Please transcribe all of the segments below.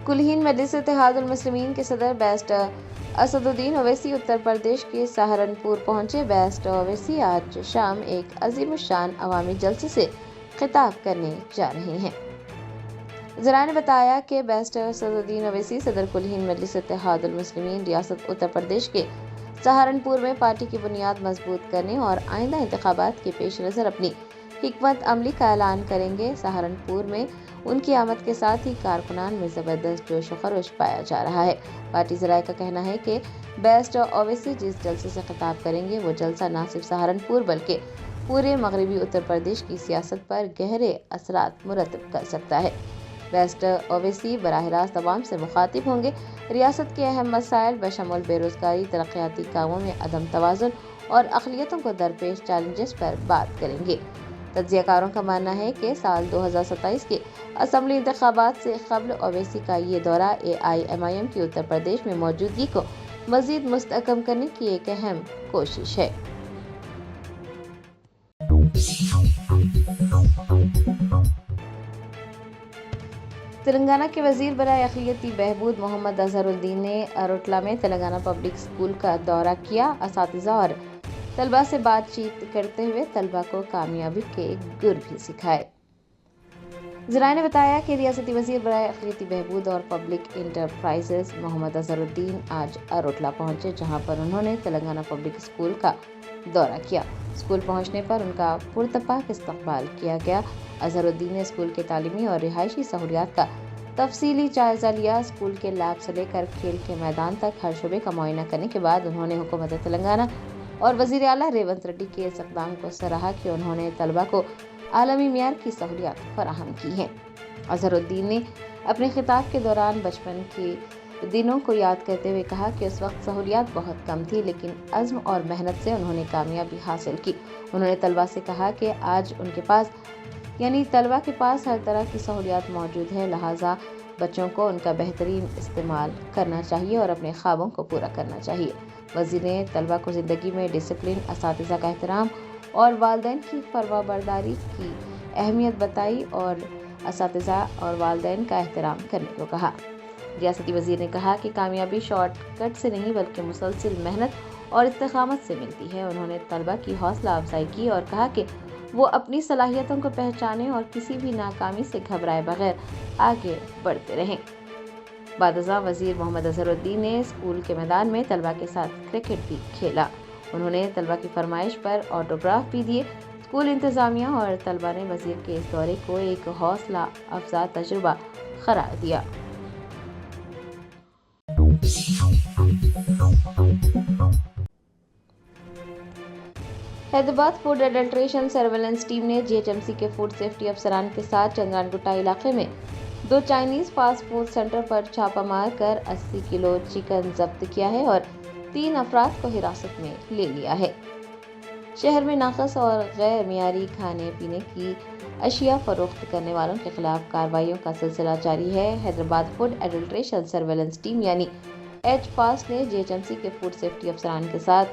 कुलहीन मजलिस इत्तेहादुल मुस्लिमीन के सदर बैरिस्टर असदुद्दीन ओवैसी उत्तर प्रदेश के सहारनपुर पहुंचे। बैरिस्टर ओवैसी आज शाम एक अजीमुशान अवामी जलसे से खिताब करने जा रहे हैं। ज़राए ने बताया कि बैरिस्टर असदुद्दीन ओवैसी सदर कुलहीन मजलिस इत्तेहादुल मुस्लिमीन रियासत उत्तर प्रदेश के सहारनपुर में पार्टी की बुनियाद मजबूत करने और आइंदा इंतखाबात के पेश नज़र अपनी हिकमत अमली का ऐलान करेंगे। सहारनपुर में उनकी आमद के साथ ही कारकुनान में ज़बरदस्त जोश व खरोश पाया जा रहा है। पार्टी ज़राए का कहना है कि बैरिस्टर ओवैसी जिस जलसे से खिताब करेंगे वो जलसा न सिर्फ सहारनपुर बल्कि पूरे मगरबी उत्तर प्रदेश की सियासत पर गहरे असरात मुरतब कर सकता है। बैरिस्टर ओवैसी बराह रास्त अवाम से मुखातिब होंगे। रियासत के अहम मसाइल बशमूल बेरोजगारी, तरक्याती कामों में अदम तवाज़ुन और अक़लियतों को दरपेश चैलेंजेस पर बात करेंगे। तज्ज़ियाकारों का मानना है कि साल 2027 के असम्बली इंतखाबात से क़ब्ल ओवैसी का ये दौरा AIMIM की उत्तर प्रदेश में मौजूदगी को मज़ीद मुस्तहकम करने की एक अहम कोशिश है। तेलंगाना के वज़ीर बराए अक़लियती बहबूद मोहम्मद अज़हरुद्दीन ने अरोटला में तेलंगाना पब्लिक स्कूल का दौरा किया। असातिज़ा और तलबा से बातचीत करते हुए तलबा को कामयाबी के गुर भी सिखाए। ज़राए ने बताया कि रियासती वज़ीर बराए अक़लियती बहबूद और पब्लिक इंटरप्राइजेज़ मोहम्मद अज़हरुद्दीन आज अरोटला पहुंचे, जहां पर उन्होंने तेलंगाना पब्लिक स्कूल का दौरा किया। स्कूल पहुंचने पर उनका पुरतपाक इस्तकबाल किया गया। अज़हरुद्दीन ने स्कूल के तालीमी और रिहायशी सहूलियात का तफसीली जायज़ा लिया। स्कूल के लैब से लेकर खेल के मैदान तक हर शोबे का मुआयना करने के बाद उन्होंने हुकूमत तेलंगाना और वज़ीर आला रेवंत रेड्डी के इस इक़दाम को सराहा कि उन्होंने तलबा को आलमी मियार की सहूलियात फराहम की हैं। अज़हरुद्दीन ने अपने खिताब के दौरान बचपन के दिनों को याद करते हुए कहा कि उस वक्त सहूलियात बहुत कम थी, लेकिन अज़्म और मेहनत से उन्होंने कामयाबी हासिल की। उन्होंने तलबा से कहा कि आज उनके पास यानी तलबा के पास हर तरह की सहूलियात मौजूद है, लिहाजा बच्चों को उनका बेहतरीन इस्तेमाल करना चाहिए और अपने ख्वाबों को पूरा करना चाहिए। वज़ीर ने तलबा को ज़िंदगी में डिसिप्लिन, असातिज़ा का एहतराम और वालिदैन की फरमाबरदारी की अहमियत बताई और असातिज़ा और वालिदैन का एहतराम करने को कहा। रियासती वज़ीर ने कहा कि कामयाबी शॉर्टकट से नहीं बल्कि मुसलसल मेहनत और इस्तिक़ामत से मिलती है। उन्होंने तलबा की हौसला अफजाई की और कहा कि वो अपनी सलाहियतों को पहचानें और किसी भी नाकामी से घबराए बगैर आगे बढ़ते रहें। बादशाह वज़ीर मोहम्मद अज़हरुद्दीन ने स्कूल के मैदान में तलबा के साथ क्रिकेट भी खेला। उन्होंने तलबा की फरमाइश पर ऑटोग्राफ भी दिए। स्कूल इंतज़ामिया और तलबा ने वज़ीर के इस दौरे को एक हौसला अफजा तजुर्बा करार दिया। Hyderabad food adulteration surveillance team ने GHMC के फूड सेफ्टी अफसरान के साथ चंद्रानगुट्टा इलाके में 2 चाइनीज़ फास्ट फूड सेंटर पर छापा मार कर 80 किलो चिकन जब्त किया है और 3 अफराद को हिरासत में ले लिया है। शहर में नाक़स और गैर मियारी खाने पीने की अशिया फरोख्त करने वालों के खिलाफ कार्रवाइयों का सिलसिला जारी है। Hyderabad food adulteration surveillance team यानी HFAST ने GHMC के फूड सेफ्टी अफसरान के साथ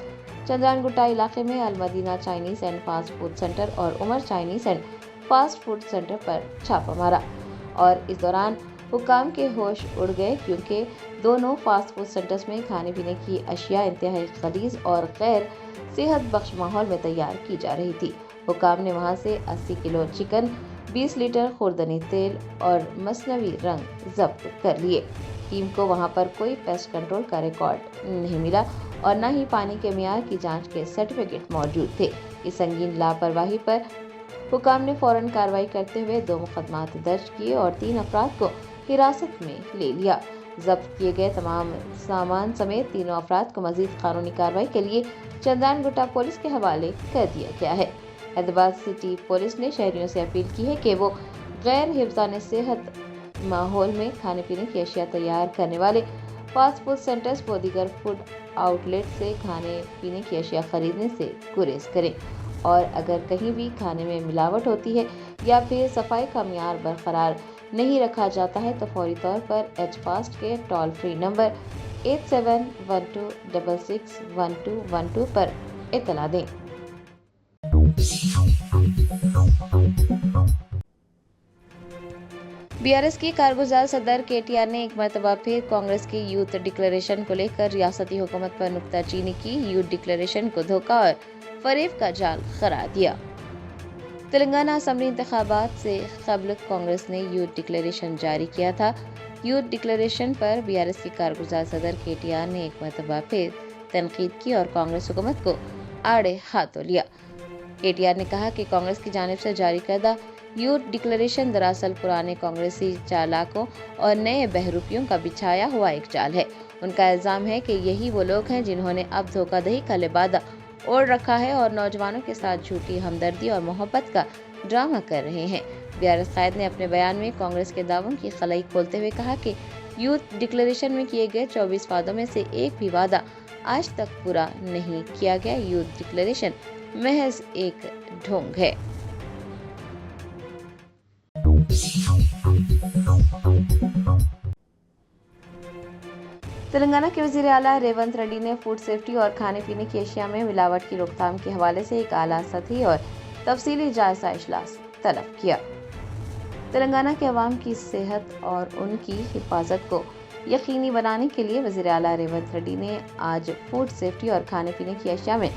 चंद्रानगुट्टा इलाके में Almadina Chinese and fast food centre और Umar Chinese and fast food centre पर छापा मारा और इस दौरान हुकाम के होश उड़ गए, क्योंकि दोनों फास्ट फूड सेंटर्स में खाने पीने की अशिया इंतहाई गलीज़ और गैर सेहत बख्श माहौल में तैयार की जा रही थी। हुकाम ने वहां से 80 किलो चिकन, 20 लीटर खुर्दनी तेल और मसनवी रंग जब्त कर लिए। टीम को वहां पर कोई पेस्ट कंट्रोल का रिकॉर्ड नहीं मिला और न ही पानी के मियार की जांच के सर्टिफिकेट मौजूद थे। इस संगीन लापरवाही पर हुकाम ने फौरन कार्रवाई करते हुए 2 मुकदमात दर्ज किए और 3 अफराद को हिरासत में ले लिया। जब्त किए गए तमाम सामान समेत तीनों अफराद को मजीद कानूनी कार्रवाई के लिए चंद्रानगुट्टा पुलिस के हवाले कर दिया गया है। हैदराबाद सिटी पुलिस ने शहरियों से अपील की है कि वो गैर हिफ्ज़ान सेहत माहौल में खाने पीने की अशिया तैयार करने वाले फास्ट फूड सेंटर्स व दीगर फूड आउटलेट से खाने पीने की अशिया खरीदने से गुरेज करें और अगर कहीं भी खाने में मिलावट होती है या फिर सफाई का मियार बरकरार नहीं रखा जाता है तो फौरी तौर पर HFAST के टोल फ्री नंबर 8712661212 पर इत्तला दें। बीआरएस की कारगुजार सदर केटीआर ने एक मरतबा फिर कांग्रेस के यूथ डिक्लेरेशन को लेकर रियासती हुकूमत पर नुक्ताचीनी की। यूथ डिक्लेरेशन को धोखा और फरेब का जाल करार दिया। तेलंगाना असेंबली इंतखाबात से कबल कांग्रेस ने यूथ डिक्लेरेशन जारी किया था। यूथ डिक्लेरेशन पर बीआरएस की कारगुजार सदर केटीआर ने एक मरतबा फिर तनकीद की और कांग्रेस हुकूमत को आड़े हाथों लिया। केटीआर ने कहा कि कांग्रेस की जानिब से जारी करदा यूथ डिक्लेरेशन दरअसल पुराने कांग्रेसी चालाकों और नए बहरूपियों का बिछाया हुआ एक जाल है। उनका इल्जाम है कि यही वो लोग हैं जिन्होंने अब धोखाधड़ी का लिबादा ओढ़ रखा है और नौजवानों के साथ झूठी हमदर्दी और मोहब्बत का ड्रामा कर रहे हैं। बीआरएस कायद ने अपने बयान में कांग्रेस के दावों की खलाई खोलते हुए कहा कि यूथ डिक्लेरेशन में किए गए 24 वादों में से एक भी वादा आज तक पूरा नहीं किया गया। यूथ डिक्लेरेशन महज एक ढोंग है। तेलंगाना के वजीर आला रेवंत रेड्डी ने फूड सेफ्टी और खाने पीने की अशिया में मिलावट की रोकथाम के हवाले से एक आला सतही और तफसीली जायजा इजलास तलब किया। तेलंगाना के अवाम की सेहत और उनकी हिफाजत को यकीनी बनाने के लिए वजीर आला रेवंत रेड्डी ने आज फूड सेफ्टी और खाने पीने की अशिया में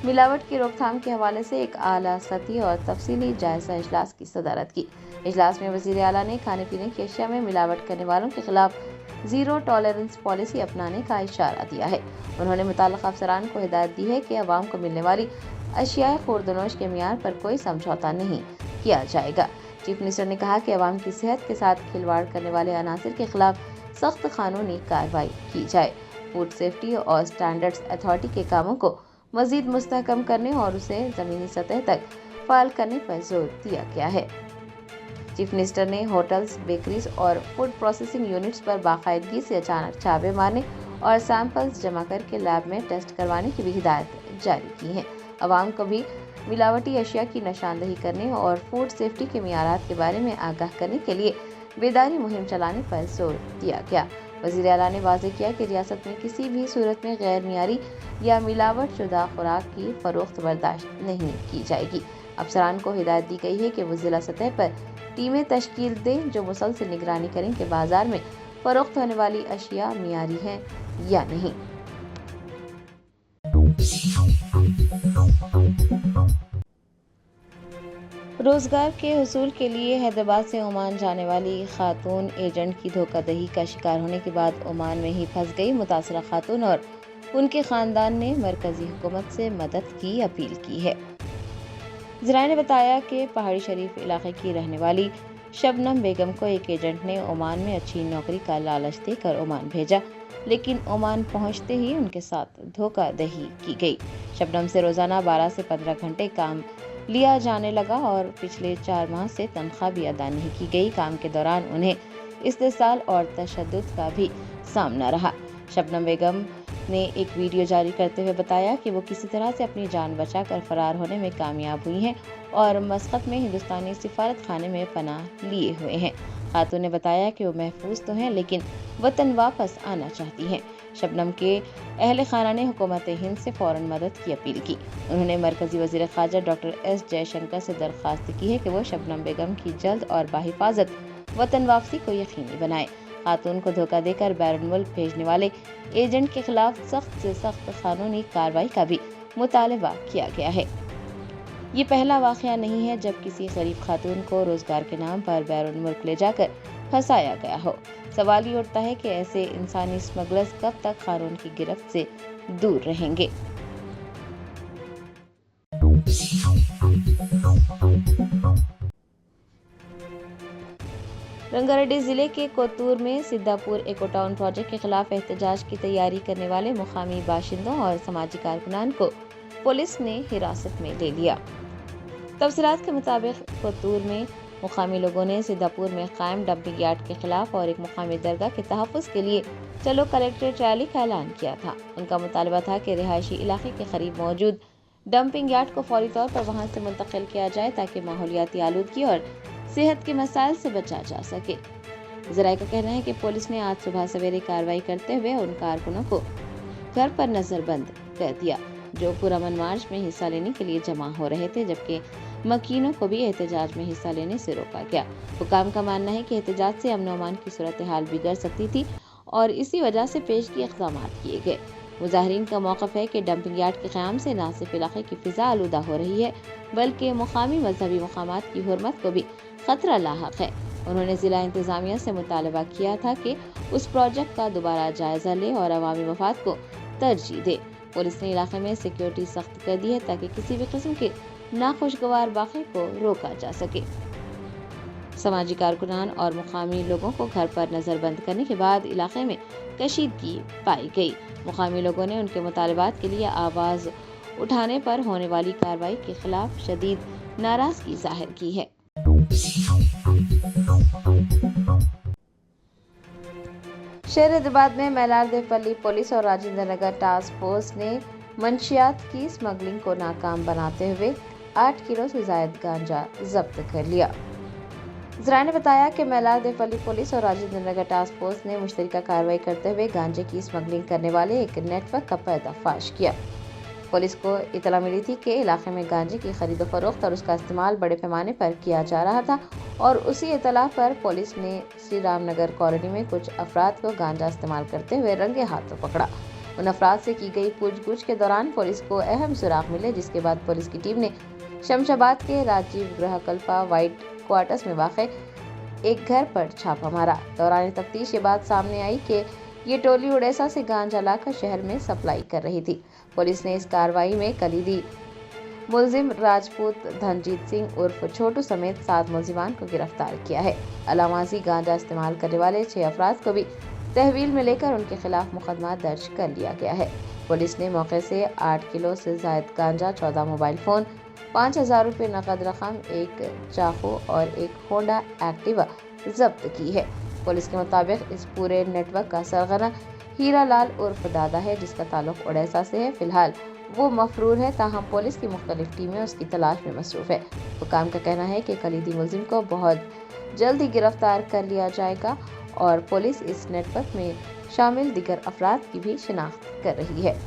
मिलावट की रोकथाम के हवाले से एक आला सतही और तफसीली जायजा इजलास की सदारत की। इजलास में वजीर आला ने खाने पीने की अशिया में मिलावट करने वालों के खिलाफ जीरो टॉलरेंस पॉलिसी अपनाने का इशारा दिया है। उन्होंने मुताल्लिक़ अफसरान को हिदायत दी है कि अवाम को मिलने वाली अशियाए खुर्दनोश के मियार पर कोई समझौता नहीं किया जाएगा। चीफ मिनिस्टर ने कहा कि अवाम की सेहत के साथ खिलवाड़ करने वाले अनासिर के खिलाफ सख्त कानूनी कार्रवाई की जाए। फूड सेफ्टी और स्टैंडर्ड्स अथॉरिटी के कामों को मजीद मुस्तहकम करने और उसे ज़मीनी सतह तक फाल करने पर जोर दिया गया है। चीफ मिनिस्टर ने होटल्स, बेकरीज और फूड प्रोसेसिंग यूनिट्स पर बाकायदगी से अचानक छापे मारने और सैंपल्स जमा करके लैब में टेस्ट करवाने की भी हिदायत जारी की है। अवाम को भी मिलावटी अशिया की निशानदही करने और फूड सेफ्टी के मियारात के बारे में आगाह करने के लिए बेदारी मुहिम चलाने पर जोर दिया गया। वज़ीर आला ने वाज़ेह किया कि रियासत में किसी भी सूरत में गैर मियारी या मिलावट शुदा खुराक की फरोख्त बर्दाश्त नहीं की जाएगी। अफसरान को हिदायत दी गई है कि वो जिला सतह पर टीमें तश्कील दें जो मुसलसल निगरानी करें कि बाजार में फरोख्त होने वाली अशिया मियारी हैं या नहीं। रोजगार के हुसूल के लिए हैदराबाद से ओमान जाने वाली खातून एजेंट की धोखाधड़ी का शिकार होने के बाद ओमान में ही फंस गई मुतासरा खातून और उनके खानदान ने मरकजी हुकूमत से मदद की अपील की है। ज़राए ने बताया कि पहाड़ी शरीफ इलाके की रहने वाली शबनम बेगम को एक एजेंट ने ओमान में अच्छी नौकरी का लालच देकर ओमान भेजा, लेकिन ओमान पहुंचते ही उनके साथ धोखाधड़ी की गई। शबनम से रोजाना 12 से 15 घंटे काम लिया जाने लगा और पिछले 4 माह से तनख्वाह भी अदा नहीं की गई। काम के दौरान उन्हें इस्तेसाल और तशद्दुद का भी सामना रहा। शबनम बेगम ने एक वीडियो जारी करते हुए बताया कि वो किसी तरह से अपनी जान बचाकर फरार होने में कामयाब हुई हैं और मस्कत में हिंदुस्तानी सिफारत खाने में पनाह लिए हुए हैं। खातून ने बताया कि वो महफूज तो हैं लेकिन वतन वापस आना चाहती हैं। शबनम के अहले खाना ने हुकूमत हिंद से फौरन मदद की अपील की। उन्होंने मरकजी वज़ीर ख़ारजा डॉक्टर एस जयशंकर से दरख्वास्त की है कि वो शबनम बेगम की जल्द और बाहिफाजत वतन वापसी को यकीनी बनाए। खातून को धोखा देकर बैरून मुल्क भेजने वाले एजेंट के खिलाफ सख्त से सख्त कानूनी कार्रवाई का भी मुतालबा किया गया है। ये पहला वाक़या नहीं है जब किसी गरीब खातून को रोजगार के नाम पर बैरून मुल्क ले जाकर फंसाया गया हो। सवाल ये उठता है कि ऐसे इंसानी स्मगलर्स कब तक कानून की गिरफ्त से दूर रहेंगे। रंगारेड्डी जिले के कोतूर में सिद्धापुर इको टाउन प्रोजेक्ट के खिलाफ एहतजाज की तैयारी करने वाले मुकामी बाशिंदों और समाजी कारकुनान को पुलिस ने हिरासत में ले लिया। तफसीलात के मुताबिक कोतूर में मुकामी लोगों ने सिद्धापुर में कायम डंपिंग यार्ड के खिलाफ और एक मुकामी दरगाह के तहफ़्फ़ुज़ के लिए चलो कलेक्ट्रेट रैली का ऐलान किया था। उनका मुतालबा था कि रिहायशी इलाके के करीब मौजूद डंपिंग यार्ड को फौरी तौर पर वहां से मुंतकिल किया जाए ताकि माहौलियाती आलूदगी और सेहत के मसाइल से बचा जा सके। ज़राए का कहना है कि पुलिस ने आज सुबह सवेरे कार्रवाई करते हुए उन कारकुनों को घर पर नजरबंद कर दिया। जो पुरअमन मार्च में हिस्सा लेने के लिए जमा हो रहे थे, जबकि मकीनों को भी एहतजाज में हिस्सा लेने से रोका गया। हुकाम का मानना है कि एहतजाज से अमन अमान की सूरत हाल बिगड़ सकती थी और इसी वजह से पेशगी इक़दाम किए गए। मुजाहिरीन का मौक़िफ़ है कि डंपिंग यार्ड के क़याम से न सिर्फ इलाके की फ़िज़ा आलूदा हो रही है, बल्कि मुक़ामी मजहबी मक़ामात की हुर्मत को भी ख़तरा लाहक है। उन्होंने ज़िला इंतज़ामिया से मुतालबा किया था कि उस प्रोजेक्ट का दोबारा जायज़ा ले और अवामी मफाद को तरजीह दे। पुलिस ने इलाके में सिक्योरिटी सख्त कर दी है ताकि किसी भी किस्म के नाखुशगवार वाक़े को रोका जा सके। समाजी कारकुनान और मुकामी लोगों को घर पर नज़रबंद करने के बाद इलाके में कशीदगी पाई गई। मुकामी लोगों ने उनके मुतालबात के लिए आवाज़ उठाने पर होने वाली कार्रवाई के खिलाफ शदीद नाराज़गी जाहिर की है। शहर हैदराबाद में मैलारदेवपल्ली पुलिस और राजेंद्र नगर टास्क फोर्स ने मंशियात की स्मगलिंग को नाकाम बनाते हुए 8 किलो से ज़ायद गांजा जब्त कर लिया। ज़राए ने बताया कि मैलारदेवपल्ली पुलिस और राजेंद्र नगर टास्क फोर्स ने मुश्तरका कार्रवाई करते हुए गांजे की स्मगलिंग करने वाले एक नेटवर्क का पर्दाफाश किया। पुलिस को इतला मिली थी कि इलाके में गांजे की खरीद फरोख्त और उसका इस्तेमाल बड़े पैमाने पर किया जा रहा था और उसी इतला पर पुलिस ने श्री राम नगर कॉलोनी में कुछ अफराद को गांजा इस्तेमाल करते हुए रंगे हाथों पकड़ा। उन अफराद से की गई पूछगछ के दौरान पुलिस को अहम सुराग मिले, जिसके बाद पुलिस की टीम ने शमशाबाद के राजीव गृह कल्पा वाइट क्वार्टर्स में वाक़ एक घर पर छापा मारा। दौरान तफ्तीश ये बात सामने आई कि ये टोली उड़ीसा से गांजा लाकर शहर में सप्लाई कर रही थी। पुलिस ने इस कार्रवाई में कलीदी मुलजिम राजपूत धनजीत सिंह उर्फ छोटू समेत 7 मुलजिमान को गिरफ्तार किया है। अलामाजी गांजा इस्तेमाल करने वाले 6 अफराद को भी तहवील में लेकर उनके खिलाफ मुकदमा दर्ज कर लिया गया है। पुलिस ने मौके से 8 किलो से ज़ायद गांजा, 14 मोबाइल फ़ोन, 5,000 रुपये नकद रकम, एक चाकू और एक होंडा एक्टिवा जब्त की है। पुलिस के मुताबिक इस पूरे नेटवर्क का सरगना हीरा लाल उर्फ दादा है, जिसका ताल्लुक उड़ीसा से है। फिलहाल वो मफरूर है, ताहम पुलिस की मुख्तलिफ टीमें उसकी तलाश में मसरूफ़ है। हुकाम का कहना है कि कलीदी मुलजिम को बहुत जल्द ही गिरफ्तार कर लिया जाएगा और पुलिस इस नेटवर्क में शामिल दीगर अफराद की भी शिनाख्त कर रही है।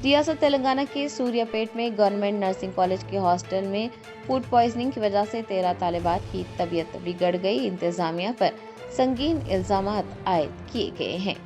रियासत तेलंगाना के सूर्यापेट में गवर्नमेंट नर्सिंग कॉलेज के हॉस्टल में फूड पॉइजनिंग की वजह से 13 तालिबात की तबीयत बिगड़ गई। इंतजामिया पर संगीन इल्जामात आयद किए गए हैं।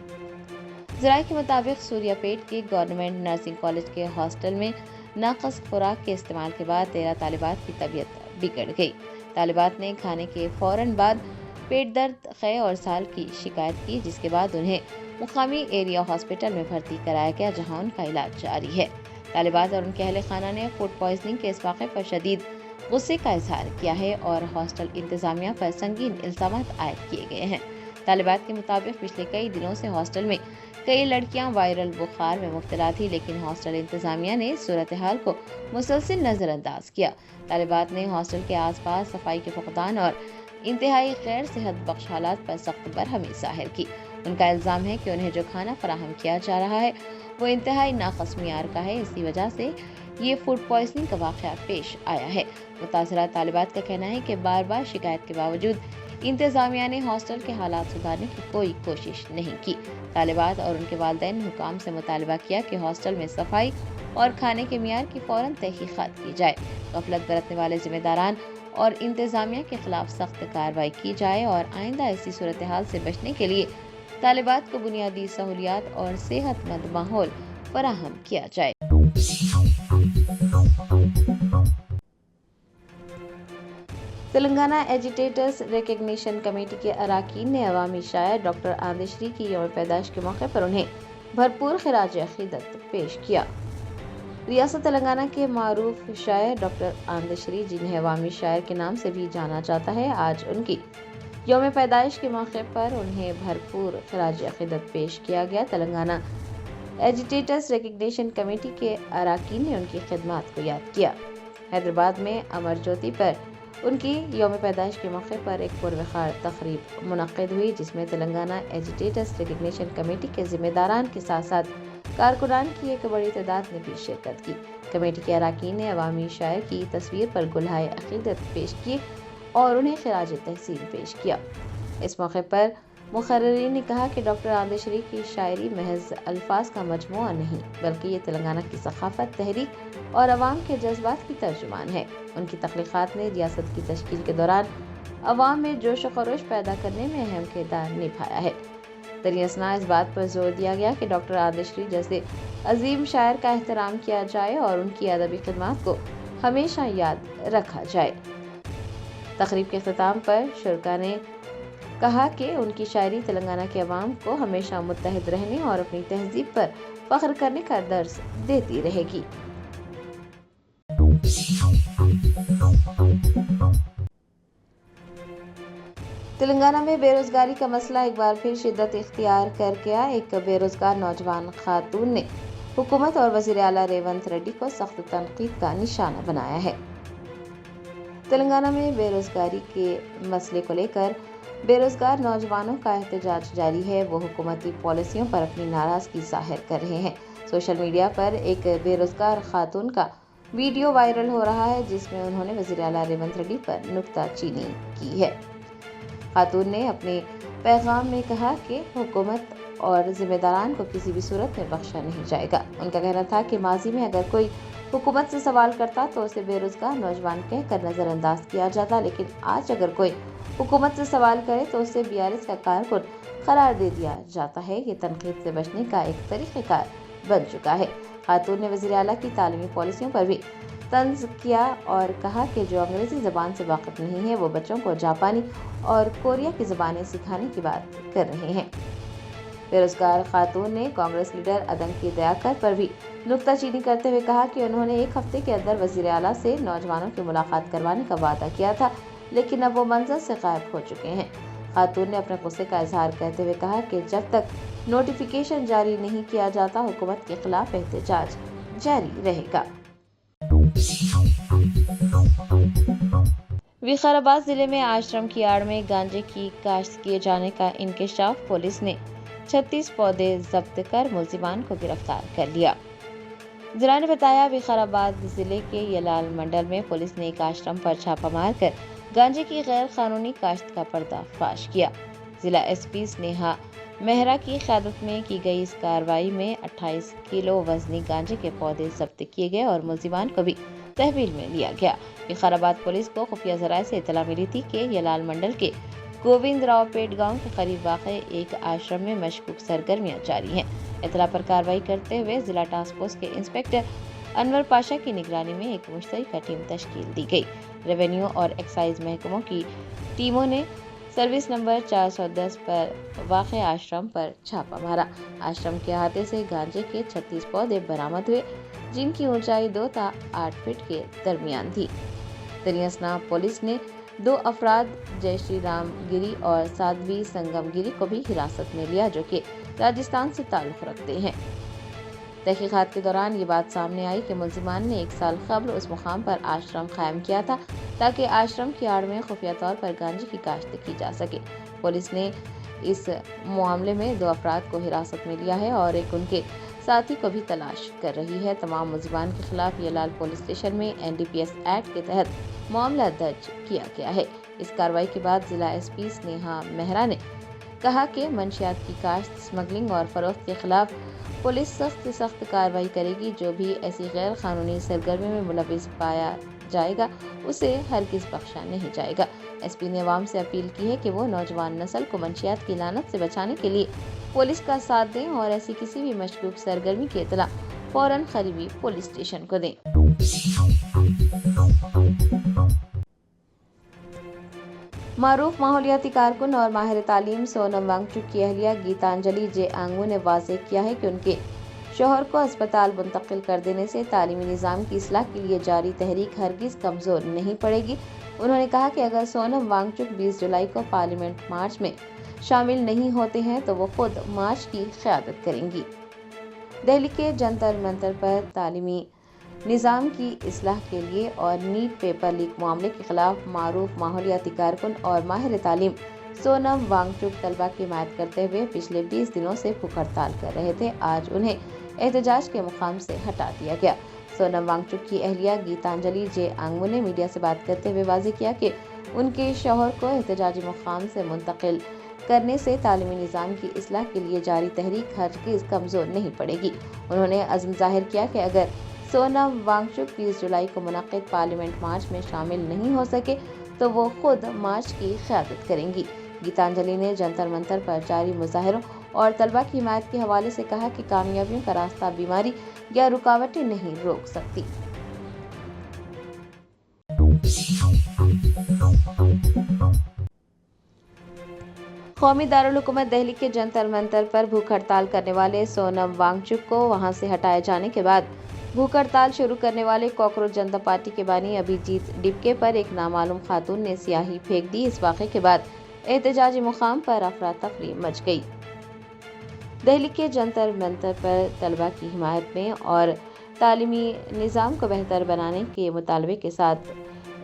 ज़राए के मुताबिक सूर्यापेट के गवर्नमेंट नर्सिंग कॉलेज के हॉस्टल में नाक़स खुराक के इस्तेमाल के बाद 13 तालिबात की तबीयत बिगड़ गई। तालिबात ने खाने के फौरन बाद पेट दर्द, खे और साल की शिकायत की, जिसके बाद उन्हें मुकामी एरिया हॉस्पिटल में भर्ती कराया गया, जहां उनका इलाज जारी है। तालिबात और उनके अहले खाना ने फूड पॉइजनिंग के इस वाक़े पर शदीद गुस्से का इजहार किया है और हॉस्टल इंतजामिया पर संगीन इल्जामात आयद किए गए हैं। तालिबात के मुताबिक पिछले कई दिनों से हॉस्टल में कई लड़कियां वायरल बुखार में मुब्तला थी, लेकिन हॉस्टल इंतजामिया ने सूरत हाल को मुसलसल नज़रअंदाज किया। तालिबात ने हॉस्टल के आसपास सफाई के फुकदान और इंतहाई गैर सेहत बख्श हालात पर सख्त बरहमी ज़ाहिर की। उनका इल्ज़ाम है कि उन्हें जो खाना फराहम किया जा रहा है वो इंतहाई नाक़स मियार का है, इसी वजह से ये फूड पॉइजनिंग का वाक़या पेश आया है। मुतासरा तालिबात का कहना है कि बार बार शिकायत के बावजूद इंतजामिया ने हॉस्टल के हालात सुधारने की कोई कोशिश नहीं की। तालिबात और उनके वालिदैन ने हुकाम से मुतालबा किया कि हॉस्टल में सफाई और खाने के मियार की फ़ौरन तहक़ीक़ात की जाए, गफलत बरतने वाले ज़िम्मेदारान और इंतजामिया के खिलाफ सख्त कार्रवाई की जाए और आइंदा ऐसी सूरत हाल से बचने के लिए तालिबात को बुनियादी सहूलियात और सेहतमंद माहौल फराहम किया जाए। तेलंगाना एजिटेटर्स रिकग्निशन कमेटी के अरकान ने अवामी शायर डॉक्टर आंदेश्री की यौम पैदाइश के मौके पर उन्हें भरपूर खिराज अक़ीदत पेश किया। रियासत तेलंगाना के मारूफ शायर डॉक्टर आंदेश्री, जिन्हें अवामी शायर के नाम से भी जाना जाता है, आज उनकी यौम पैदाइश के मौके पर उन्हें भरपूर खिराज अक़ीदत पेश किया गया। तेलंगाना एजिटेटर्स रिकग्निशन कमेटी के अरकान ने उनकी खिदमत को याद किया। हैदराबाद में अमर ज्योति पर उनकी यौम पैदाइश के मौके पर एक पुरवकार तकरीब मुनक़्क़िद हुई, जिसमें तेलंगाना एजिटेटर्स रिकग्निशन कमेटी के ज़िम्मेदारान के साथ साथ कारकुनान की एक बड़ी तादाद ने भी शिरकत की। कमेटी के अरकान ने अवामी शायर की तस्वीर पर गुलहाए अक़ीदत पेश किए और उन्हें खिराज तहसीन पेश किया। इस मौके पर मुकर्रिरीन ने कहा कि डॉक्टर आंदेशरी की शायरी महज अल्फाज का मजमूआ नहीं बल्कि ये तेलंगाना की सखाफत, तहरीक और अवाम के जज्बात की तर्जुमान है। उनकी तख्लीक़ात ने रियासत की तश्कील के दौरान अवाम में जोश व खरोश पैदा करने में अहम किरदार निभाया है। दरियासना इस बात पर जोर दिया गया कि डॉक्टर आंदेशरी जैसे अजीम शायर का एहतराम किया जाए और उनकी अदबी खिदमत को हमेशा याद रखा जाए। तकरीब के अख्ताम पर शुरका ने कहा कि उनकी शायरी तेलंगाना के अवाम को हमेशा मुत्तहिद रहने और अपनी तहजीब पर फख्र करने का दर्स देती रहेगी। तेलंगाना में बेरोजगारी का मसला एक बार फिर शिद्दत इख्तियार कर गया। एक बेरोजगार नौजवान खातून ने हुकूमत और वज़ीर आला रेवंत रेड्डी को सख्त तनकीद का निशाना बनाया है। तेलंगाना में बेरोजगारी के मसले को लेकर बेरोजगार नौजवानों का एहतजाज जारी है। वो हुकूमती पॉलिसियों पर अपनी नाराजगी जाहिर कर रहे हैं। सोशल मीडिया पर एक बेरोजगार खातून का वीडियो वायरल हो रहा है जिसमें उन्होंने वज़ीर आला रेवंत रेड्डी पर नुक्ताचीनी की है। खातून ने अपने पैगाम में कहा कि हुकूमत और जिम्मेदारान को किसी भी सूरत में बख्शा नहीं जाएगा। उनका कहना था कि माजी में अगर कोई हुकूमत से सवाल करता तो उसे बेरोजगार नौजवान कहकर नज़रअंदाज किया जाता, लेकिन आज अगर कोई हुकूमत से सवाल करे तो उसे BRS का कारकुन करार दे दिया जाता है। ये तनकीद से बचने का एक तरीक़ेकार बन चुका है। खातून ने वज़ीर आला की तालीमी पॉलिसियों पर भी तंज किया और कहा कि जो अंग्रेज़ी ज़बान से वाकिफ़ नहीं है वो बच्चों को जापानी और कोरिया की ज़बानें सिखाने की बात कर रहे हैं। बेरोजगार खातून ने कांग्रेस लीडर अदंकी दयाकर पर भी नुक्ताचीनी करते हुए कहा कि उन्होंने एक हफ्ते के अंदर वज़ीर आला से नौजवानों की मुलाकात करवाने का वादा किया था, लेकिन अब वो मंजर से गायब हो चुके हैं। खातून ने अपने गुस्से का इजहार करते हुए कहा कि जब तक नोटिफिकेशन जारी नहीं किया जाता हुकूमत के खिलाफ एहतजाज जारी रहेगा। विकाराबाद जिले में आश्रम की आड़ में गांजे की काश्त किए जाने का इंकशाफ। पुलिस ने 36 पौधे जब्त कर मुलजिमान को गिरफ्तार कर लिया। जिला ने बताया, विकाराबाद जिले के यलाल मंडल में पुलिस ने एक आश्रम पर छापा मारकर गांजे की गैर कानूनी काश्त का पर्दाफाश किया। जिला SP स्नेहा मेहरा की क़यादत में की गई इस कार्रवाई में 28 किलो वजनी गांजे के पौधे जब्त किए गए और मुलजिमान को भी तहवील में लिया गया। विकाराबाद पुलिस को खुफिया ज़राए से इत्तला मिली थी कि यलाल मंडल के गोविंद राव पेट गांव के करीब वाक़े एक आश्रम में मशकूक सरगर्मियां जारी हैं। इत्तला पर कार्रवाई करते हुए जिला टास्क फोर्स के इंस्पेक्टर अनवर पाशा की निगरानी में एक मुश्तरका टीम तश्कील दी गई। रेवेन्यू और एक्साइज महकमों की टीमों ने सर्विस नंबर 410 पर वाक़े आश्रम पर छापा मारा। आश्रम के अहाते से गांजे के 36 पौधे बरामद हुए, जिनकी ऊंचाई 2 से 8 फीट के दरमियान थी। दरियासना पुलिस ने 2 अफराद जय श्री राम गिरी और साध्वी संगम गिरी को भी हिरासत में लिया, जो कि राजस्थान से ताल्लुक़ रखते हैं। तहकीकात के दौरान ये बात सामने आई कि मुलजिमान ने 1 साल कबल उस मुकाम पर आश्रम कायम किया था ताकि आश्रम की आड़ में खुफिया तौर पर गांजे की काश्त की जा सके। पुलिस ने इस मामले में 2 अफराद को हिरासत में लिया है और एक उनके साथी को भी तलाश कर रही है। तमाम मुलजिमान के खिलाफ यलाल पुलिस स्टेशन में NDPS एक्ट के तहत मामला दर्ज किया गया है। इस कार्रवाई के बाद जिला SP स्नेहा मेहरा ने कहा कि मंशियात की काश्त, स्मगलिंग और फरोख्त के खिलाफ पुलिस सख्त से सख्त कार्रवाई करेगी। जो भी ऐसी गैर कानूनी सरगर्मी में मुलविस पाया जाएगा उसे हरगिज़ बख्शा नहीं जाएगा। SP ने अवाम से अपील की है कि वो नौजवान नस्ल को मंशियात की लानत से बचाने के लिए पुलिस का साथ दें और ऐसी किसी भी मशकूक सरगर्मी की इत्तला फौरन करीबी पुलिस स्टेशन को दें। मारूफ माहौलियाती कारकुन और माहिर तालीम सोनम वांगचुक की अहलिया गीतांजलि जे आंगू ने वाज़ेह किया है कि उनके शोहर को अस्पताल मुंतकिल कर देने से तालीमी निज़ाम की इस्लाह के लिए जारी तहरीक हरगिज़ कमज़ोर नहीं पड़ेगी। उन्होंने कहा कि अगर सोनम वांगचुक 20 जुलाई को पार्लियामेंट मार्च में शामिल नहीं होते हैं तो वो खुद मार्च की क़यादत करेंगी। दिल्ली के जंतर मंतर पर तालीमी निज़ाम की इस्लाह के लिए और नीट पेपर लीक मामले के खिलाफ मारूफ माहौलियाती कारकुन और माहिर तालीम सोनम वांगचुक तलबा की हिमायत करते हुए पिछले 20 दिनों से भूख हड़ताल कर रहे थे। आज उन्हें एहतजाज के मुकाम से हटा दिया गया। सोनम वांगचुक की अहलिया गीतांजलि जे आंगमू ने मीडिया से बात करते हुए वाज़ेह किया कि ان کے شوہر کو احتجاجی مقام سے منتقل کرنے سے تعلیمی نظام کی اصلاح کے لیے جاری تحریک ہرگز کمزور نہیں پڑے گی۔ انہوں نے عزم ظاہر کیا کہ اگر سونم وانگچک 20 جولائی کو منعقد پارلیمنٹ مارچ میں شامل نہیں ہو سکے تو وہ خود مارچ کی قیادت کریں گی۔ گیتانجلی نے جنتر منتر پر جاری مظاہروں اور طلبہ کی حمایت کے حوالے سے کہا کہ کامیابیوں کا راستہ بیماری یا رکاوٹیں نہیں روک سکتی۔ قومی دارالحکومت دہلی کے جنتر منتر پر بھوک ہڑتال کرنے والے سونم وانگچک کو وہاں سے ہٹائے جانے کے بعد بھوک ہڑتال شروع کرنے والے کاکروچ جنتا پارٹی کے بانی ابھیجیت ڈپکے پر ایک نامعلوم خاتون نے سیاہی پھینک دی۔ اس واقعے کے بعد احتجاجی مقام پر افراتفری مچ گئی۔ دہلی کے جنتر منتر پر طلبہ کی حمایت میں اور تعلیمی نظام کو بہتر بنانے کے مطالبے کے ساتھ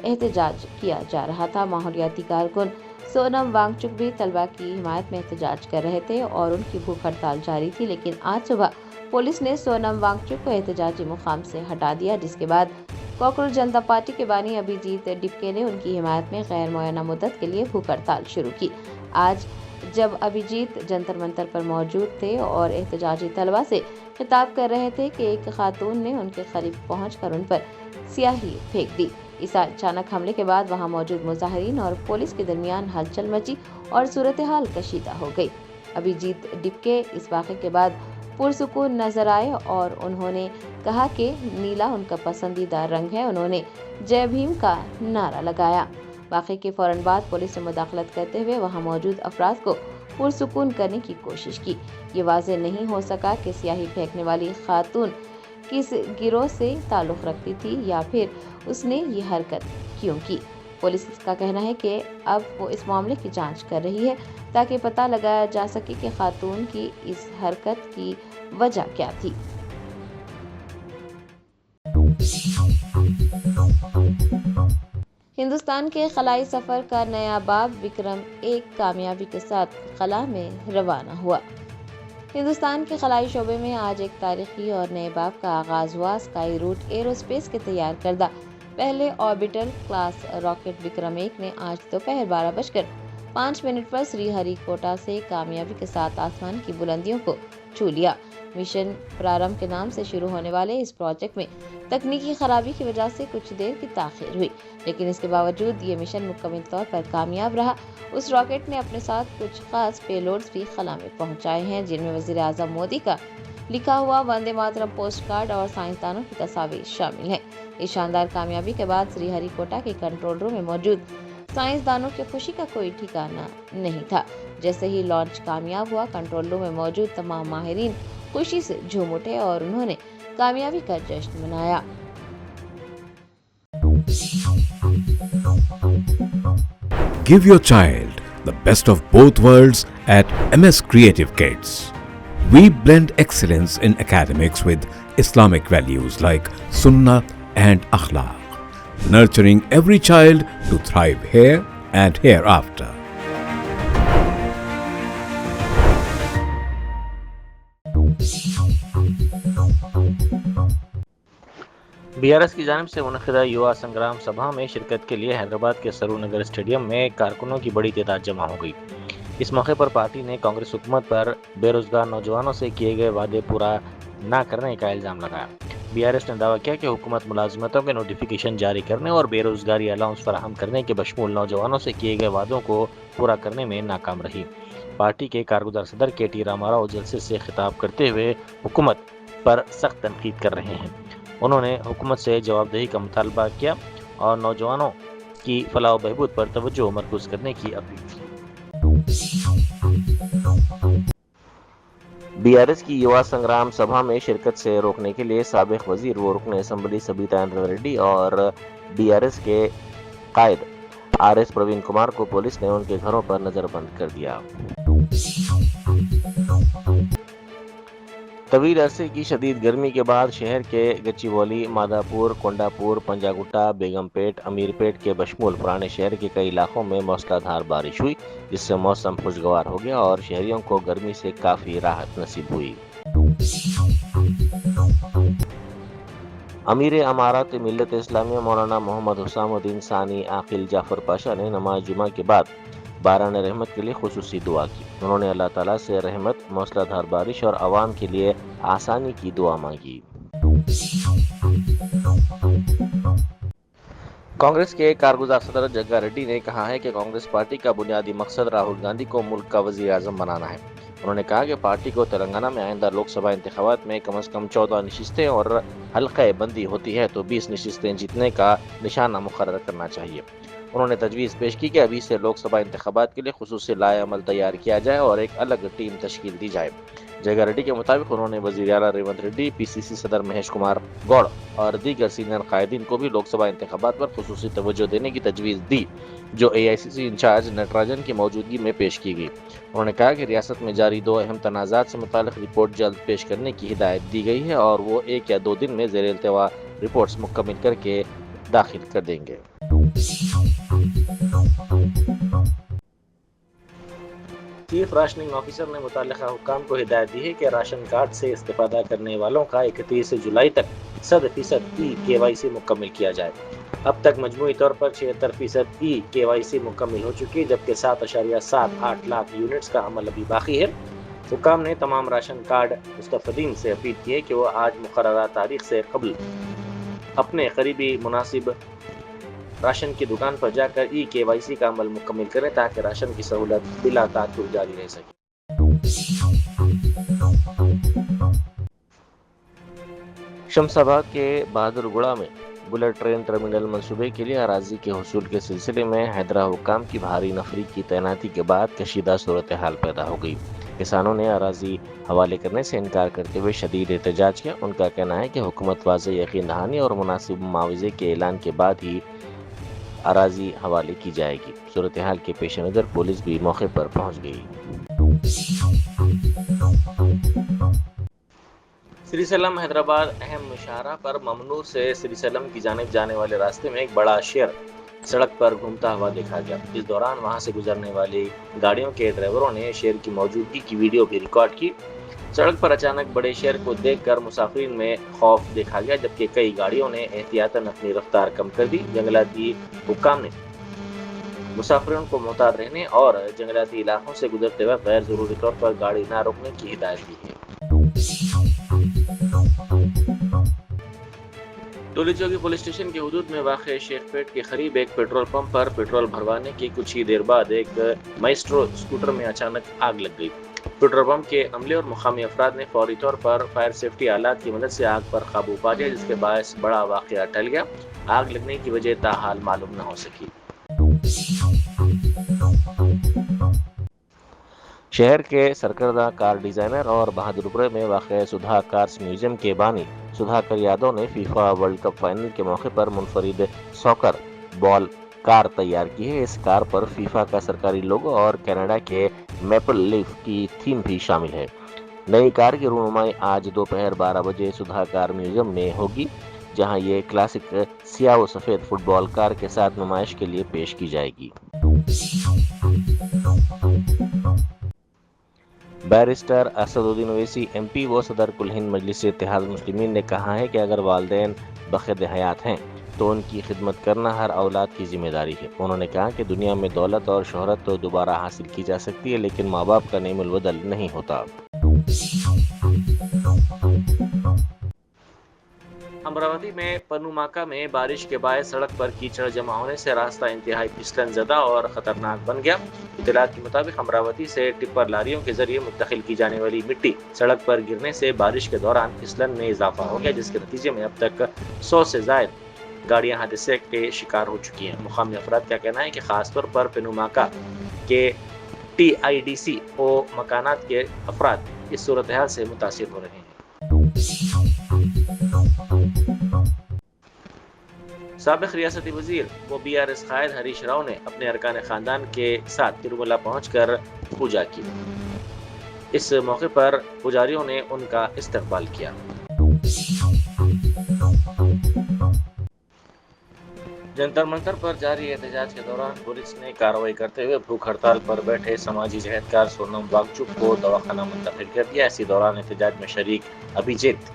احتجاج کیا جا رہا تھا۔ ماحولیاتی کارکن سونم وانگچک بھی طلبہ کی حمایت میں احتجاج کر رہے تھے اور ان کی بھوک ہڑتال جاری تھی، لیکن آج صبح پولیس نے سونم وانگچک کو احتجاجی مقام سے ہٹا دیا، جس کے بعد کاکروچ جنتا پارٹی کے بانی ابھیجیت ڈپکے نے ان کی حمایت میں غیر معینہ مدت کے لیے بھوک ہڑتال شروع کی۔ آج جب ابھیجیت جنتر منتر پر موجود تھے اور احتجاجی طلبہ سے خطاب کر رہے تھے کہ ایک خاتون نے ان کے قریب پہنچ کر ان پر سیاہی پھینک دی۔ اس اچانک حملے کے بعد وہاں موجود مظاہرین اور پولیس کے درمیان ہلچل مچی اور صورتحال کشیدہ ہو گئی۔ ابھیجیت ڈپکے اس واقعے کے بعد پرسکون نظر آئے اور انہوں نے کہا کہ نیلا ان کا پسندیدہ رنگ ہے۔ انہوں نے جے بھیم کا نعرہ لگایا۔ واقعے کے فوراً بعد پولیس نے مداخلت کرتے ہوئے وہاں موجود افراد کو پرسکون کرنے کی کوشش کی۔ یہ واضح نہیں ہو سکا کہ سیاہی پھینکنے والی خاتون کس گروہ سے تعلق رکھتی تھی یا پھر اس نے یہ حرکت کیوں کی۔ پولیس کا کہنا ہے کہ اب وہ اس معاملے کی جانچ کر رہی ہے تاکہ پتہ لگایا جا سکے کہ خاتون کی اس حرکت کی وجہ کیا تھی۔ ہندوستان کے خلائی سفر کا نیا باب وکرم ایک کامیابی کے ساتھ خلا میں روانہ ہوا۔ ہندوستان کے خلائی شعبے میں آج ایک تاریخی اور نئے باب کا آغاز ہوا۔ اسکائی روٹ ایرو اسپیس کے تیار کردہ پہلے آربیٹر کلاس راکٹ وکرم ایک نے آج دوپہر 12:05 پر سری ہری کوٹا سے کامیابی کے ساتھ آسمان کی بلندیوں کو چھو لیا۔ مشن پرارمبھ کے نام سے شروع ہونے والے اس پروجیکٹ میں تکنیکی خرابی کی وجہ سے کچھ دیر کی تاخیر ہوئی، لیکن اس کے باوجود یہ مشن مکمل طور پر کامیاب رہا۔ اس راکٹ نے اپنے ساتھ کچھ خاص پے لوڈز بھی خلا میں پہنچائے ہیں، جن میں وزیر اعظم مودی کا لکھا ہوا وندے ماترم پوسٹ کارڈ اور سائنسدانوں کی تصاویر شامل ہیں۔ اس شاندار کامیابی کے بعد سری ہری کوٹا کے کنٹرول روم میں موجود سائنسدانوں کی خوشی کا کوئی ٹھکانہ نہیں تھا۔ جیسے ہی لانچ کامیاب ہوا، کنٹرول روم میں موجود تمام ماہرین خوشی سے جھوم اٹھے اور انہوں نے کامیابی کا جشن منایا۔ Give your child the best of both worlds at MS Creative Kids. We blend excellence in academics with Islamic values like Sunnah and Akhlaq, nurturing every child to thrive here and hereafter. BRS کی جانب سے منعقدہ یووا سنگرام سبھا میں شرکت کے لیے حیدرآباد کے سرور Nagar stadium میں کارکنوں کی بڑی تعداد جمع ہو گئی۔ اس موقع پر پارٹی نے کانگریس حکومت پر بے روزگار نوجوانوں سے کیے گئے وعدے پورا نہ کرنے کا الزام لگایا۔ BRS نے دعویٰ کیا کہ حکومت ملازمتوں کے نوٹیفیکیشن جاری کرنے اور بے روزگاری الاؤنس فراہم کرنے کے بشمول نوجوانوں سے کیے گئے وعدوں کو پورا کرنے میں ناکام رہی۔ پارٹی کے کارگزار صدر KT راما راؤ جلسے سے خطاب کرتے ہوئے حکومت پر سخت تنقید کر رہے ہیں۔ انہوں نے حکومت سے جواب دہی کا مطالبہ کیا اور نوجوانوں کی فلاح و بہبود پر توجہ مرکوز کرنے کی اپیل کی۔ BRS کی یووا سنگرام سبھا میں شرکت سے روکنے کے لیے سابق وزیر و رکن اسمبلی سبیتا اندرا ریڈی اور BRS کے قائد RS پروین کمار کو پولیس نے ان کے گھروں پر نظر بند کر دیا۔ طویل عرصے کی شدید گرمی کے بعد شہر کے گچیبولی، مادھاپور، کونڈاپور، پنجاگٹا، بیگم پیٹ، امیر پیٹ کے بشمول پرانے شہر کے کئی علاقوں میں موسلا دھار بارش ہوئی، جس سے موسم خوشگوار ہو گیا اور شہریوں کو گرمی سے کافی راحت نصیب ہوئی۔ امیر امارات ملت اسلامیہ مولانا محمد حسام الدین ثانی عاقل جعفر پاشا نے نماز جمعہ کے بعد باران رحمت کے لیے خصوصی دعا کی۔ انہوں نے اللہ تعالیٰ سے رحمت، موسلا دھار بارش اور عوام کے لیے آسانی کی دعا مانگی۔ کانگریس کے کارگزار صدر جگا ریڈی نے کہا ہے کہ کانگریس پارٹی کا بنیادی مقصد راہل گاندھی کو ملک کا وزیر اعظم بنانا ہے۔ انہوں نے کہا کہ پارٹی کو تلنگانہ میں آئندہ لوک سبھا انتخابات میں کم از کم 14 نشستیں اور حلقہ بندی ہوتی ہے تو 20 نشستیں جیتنے کا نشانہ مقرر کرنا چاہیے۔ انہوں نے تجویز پیش کی کہ ابھی سے لوک سبھا انتخابات کے لیے خصوصی لائحہ عمل تیار کیا جائے اور ایک الگ ٹیم تشکیل دی جائے۔ جگا ریڈی کے مطابق انہوں نے وزیر اعلیٰ ریونت ریڈی، پی سی سی صدر مہیش کمار گوڑ اور دیگر سینئر قائدین کو بھی لوک سبھا انتخابات پر خصوصی توجہ دینے کی تجویز دی، جو اے آئی سی سی انچارج نٹراجن کی موجودگی میں پیش کی گئی۔ انہوں نے کہا کہ ریاست میں جاری 2 اہم تنازعات سے متعلق رپورٹ جلد پیش کرنے کی ہدایت دی گئی ہے اور وہ 1 یا 2 دن میں زیر التوا رپورٹس مکمل کر کے داخل کر دیں گے۔ چیف راشننگ آفیسر نے متعلقہ حکام کو ہدایت دی ہے کہ راشن کارڈ سے استفادہ کرنے والوں کا 31 جولائی تک 100% ای KYC مکمل کیا جائے۔ اب تک مجموعی طور پر 76% ای KYC مکمل ہو چکی، جبکہ 7.78 لاکھ یونٹس کا عمل ابھی باقی ہے۔ حکام نے تمام راشن کارڈ مستفیدین سے اپیل کی ہے کہ وہ آج مقررہ تاریخ سے قبل اپنے قریبی مناسب راشن کی دکان پر جا کر ای KYC کا عمل مکمل کریں تاکہ راشن کی سہولت بلا تاخیر جاری رہ سکے۔ شمس آباد کے بہادر گڑھا میں بلٹ ٹرین ٹرمینل منصوبے کے لیے اراضی کے حصول کے سلسلے میں حیدرا حکام کی بھاری نفری کی تعیناتی کے بعد کشیدہ صورتحال پیدا ہو گئی۔ کسانوں نے اراضی حوالے کرنے سے انکار کرتے ہوئے شدید احتجاج کیا۔ ان کا کہنا ہے کہ حکومت واضح یقین دہانی اور مناسب معاوضے کے اعلان کے بعد ہی اراضی حوالے کی جائے گی۔ صورتحال کے پیش نظر پولیس بھی موقع پر پہنچ گئی۔ سری سلم حیدرآباد اہم شاہراہ پر ممنور سے سری سلم کی جانب جانے والے راستے میں ایک بڑا شیر سڑک پر گھومتا ہوا دیکھا گیا۔ اس دوران وہاں سے گزرنے والی گاڑیوں کے ڈرائیوروں نے شیر کی موجودگی کی ویڈیو بھی ریکارڈ کی۔ سڑک پر اچانک بڑے شیر کو دیکھ کر مسافرین میں خوف دیکھا گیا، جبکہ کئی گاڑیوں نے احتیاطاً اپنی رفتار کم کر دی۔ جنگلاتی حکام نے مسافروں کو محتاط رہنے اور جنگلاتی علاقوں سے گزرتے وقت غیر ضروری طور پر گاڑی نہ روکنے کی ہدایت دی ہے۔ ٹولی چوکی پولیس اسٹیشن کے حدود میں واقع شیخ پیٹ کے قریب ایک پیٹرول پمپ پر پیٹرول بھروانے کی کچھ ہی دیر بعد ایک مائسٹرو اسکوٹر میں اچانک آگ لگ گئی۔ پیٹرول پمپ کے عملے اور مقامی افراد نے فوری طور پر فائر سیفٹی آلات کی مدد سے آگ پر قابو پا لیا، جس کے باعث بڑا واقعہ ٹل گیا۔ آگ لگنے کی وجہ تاحال معلوم نہ ہو سکی۔ شہر کے سرکردہ کار ڈیزائنر اور بہادرپورے میں واقع سدھا کارز میوزیم کے بانی سدھاکر یادو نے فیفا ورلڈ کپ فائنل کے موقع پر منفرد ساکر بال کار تیار کی ہے۔ اس کار پر فیفا کا سرکاری لوگو اور کینیڈا کے میپل لیف کی تھیم بھی شامل ہے۔ نئی کار کی رونمائی آج دوپہر 12 بجے سدھا کار میوزیم میں ہوگی، جہاں یہ کلاسک سیاہ و سفید فٹ بال کار کے ساتھ نمائش کے لیے پیش کی جائے گی۔ بیرسٹر اسد الدین اویسی ایم پی و صدر کل ہند مجلس اتحاد المسلمین نے کہا ہے کہ اگر والدین بخد حیات ہیں تو ان کی خدمت کرنا ہر اولاد کی ذمہ داری ہے۔ انہوں نے کہا کہ دنیا میں دولت اور شہرت تو دوبارہ حاصل کی جا سکتی ہے، لیکن ماں باپ کا نعم البدل نہیں ہوتا۔ امراوتی میں پنوماکا میں بارش کے باعث سڑک پر کیچڑ جمع ہونے سے راستہ انتہائی پھسلن زدہ اور خطرناک بن گیا۔ اطلاعات کے مطابق امراوتی سے ٹپر لاریوں کے ذریعے منتقل کی جانے والی مٹی سڑک پر گرنے سے بارش کے دوران پھسلن میں اضافہ ہو گیا، جس کے نتیجے میں اب تک 100 سے زائد گاڑیاں حادثے کے شکار ہو چکی ہیں۔ مقامی افراد کا کہنا ہے کہ خاص طور پر پنوماکا کے TIDC او مکانات کے افراد اس صورتحال سے متاثر ہو رہے ہیں۔ سابق ریاستی وزیر و BRS قائد ہریش راؤ نے اپنے ارکان خاندان کے ساتھ تروملا پہنچ کر پوجا کی۔ اس موقع پر پجاریوں نے ان کا استقبال کیا۔ جنتر منتر پر جاری احتجاج کے دوران پولیس نے کارروائی کرتے ہوئے بھوک ہڑتال پر بیٹھے سماجی جہدکار سونم وانگچک کو دواخانہ منتقل کر دیا۔ اسی دوران احتجاج میں شریک ابھیجیت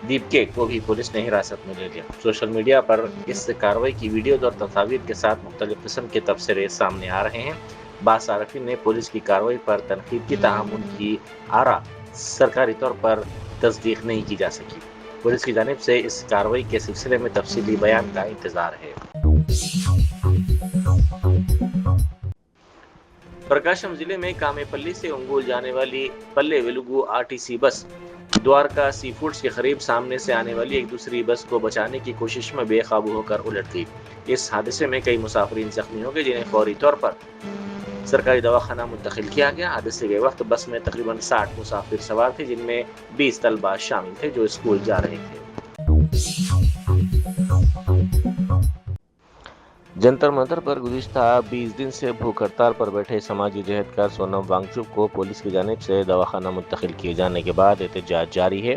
دیپکے کو بھی پولیس نے حراست میں لے لیا۔ سوشل میڈیا پر اس کارروائی کی ویڈیوز اور تصاویر کے ساتھ مختلف قسم کے تبصرے سامنے آ رہے ہیں۔ بعض صارفین نے پولیس کی کارروائی پر تنقید کی، تاہم ان کی آرا سرکاری طور پر تصدیق نہیں کی جا سکی۔ پولیس کی جانب سے اس کارروائی کے سلسلے میں تفصیلی بیان کا انتظار ہے۔ پرکاشم ضلع میں کامے پلی سے انگول جانے والی پلے ویلگو RTC بس دوارکا سی فوڈز کے قریب سامنے سے آنے والی ایک دوسری بس کو بچانے کی کوشش میں بے قابو ہو کر الٹ گئی۔ اس حادثے میں کئی مسافرین زخمی ہو گئے، جنہیں فوری طور پر سرکاری دواخانہ منتقل کیا گیا۔ حادثے کے وقت بس میں تقریباً 60 مسافر سوار تھے، جن میں 20 طلباء شامل تھے جو اسکول جا رہے تھے۔ جنتر منتر پر گزشتہ 20 دن سے بھوک ہڑتال پر بیٹھے سماجی جہدکار سونم وانگچک کو پولیس کی جانب سے دواخانہ منتقل کیے جانے کے بعد احتجاج جاری ہے۔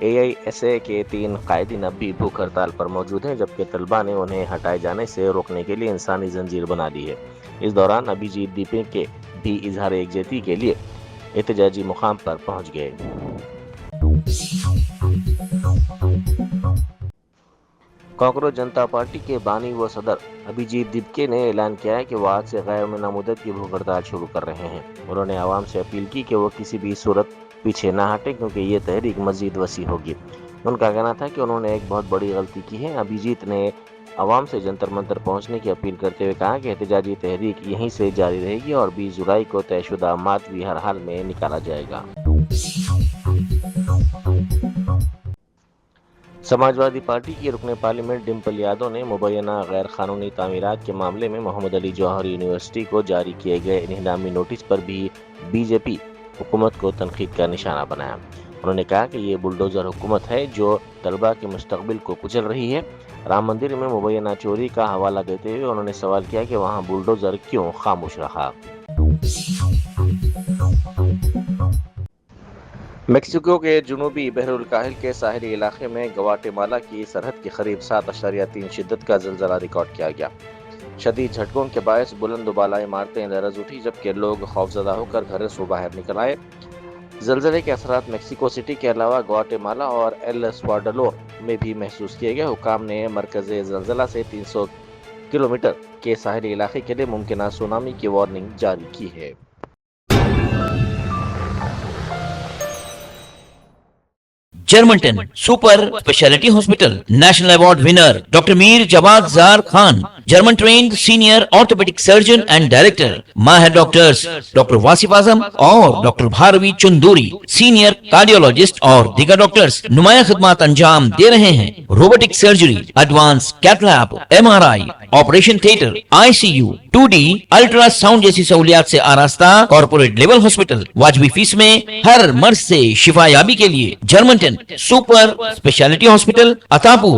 AISA کے 3 قائدین اب بھی بھوک ہڑتال پر موجود ہیں، جبکہ طلباء نے انہیں ہٹائے جانے سے روکنے کے لیے انسانی زنجیر بنا دی ہے۔ اس دوران ابھیجیت دیپکے بھی اظہار یکجہتی کے لیے احتجاجی مقام پر پہنچ گئے۔ کانکروچ جنتا پارٹی کے بانی و صدر ابھیجیت دیپکے نے اعلان کیا ہے کہ وہ آج سے غیر مدت کی بھوک ہڑتال شروع کر رہے ہیں۔ انہوں نے عوام سے اپیل کی کہ وہ کسی بھی صورت پیچھے نہ ہٹیں، کیونکہ یہ تحریک مزید وسیع ہوگی۔ ان کا کہنا تھا کہ انہوں نے ایک بہت بڑی غلطی کی ہے۔ ابھیجیت نے عوام سے جنتر منتر پہنچنے کی اپیل کرتے ہوئے کہا کہ احتجاجی تحریک یہیں سے جاری رہے گی اور 20 جولائی کو طے شدہ مات بھی ہر حال میں نکالا جائے گا۔ سماجوادی پارٹی کی رکن پارلیمنٹ ڈمپل یادو نے مبینہ غیر قانونی تعمیرات کے معاملے میں محمد علی جوہر یونیورسٹی کو جاری کیے گئے انہدامی نوٹس پر بھی BJP حکومت کو تنقید کا نشانہ بنایا۔ انہوں نے کہا کہ یہ بلڈوزر حکومت ہے جو طلباء کے مستقبل کو کچل رہی ہے۔ رام مندر میں مبینہ چوری کا حوالہ دیتے ہوئے انہوں نے سوال کیا کہ وہاں بلڈوزر کیوں خاموش رہا۔ میکسیکو کے جنوبی بحر الکاہل کے ساحلی علاقے میں گواٹے مالا کی سرحد کے قریب 7.3 شدت کا زلزلہ ریکارڈ کیا گیا۔ شدید جھٹکوں کے باعث بلند و بالا عمارتیں لرز اٹھی، جبکہ لوگ خوفزدہ ہو کر گھر سے باہر نکل آئے۔ زلزلے کے اثرات میکسیکو سٹی کے علاوہ گواٹے مالا اور ایل سواڈلور میں بھی محسوس کیے گئے۔ حکام نے مرکز زلزلہ سے 300 کلومیٹر کے ساحلی علاقے کے لیے ممکنہ سونامی کی وارننگ جاری کی ہے۔ جرمنٹن super speciality hospital national award winner doctor Mir Jawad Zar Khan, German trained senior orthopaedic surgeon and director, ماہر ڈاکٹرز ڈاکٹر واصف اعظم اور doctor Bharavi Chanduri, senior cardiologist اور دیگر ڈاکٹرز نمایاں خدمات انجام دے رہے ہیں۔ Robotic surgery, advance cath lab, MRI، operation theatre, ICU، 2D ultrasound جیسی سہولیات سے آراستہ کارپوریٹ لیول ہاسپٹل، واجبی فیس میں ہر مرض سے شفا یابی کے لیے جرمنٹن سپر اسپیشلٹی ہاسپٹل، عطاپور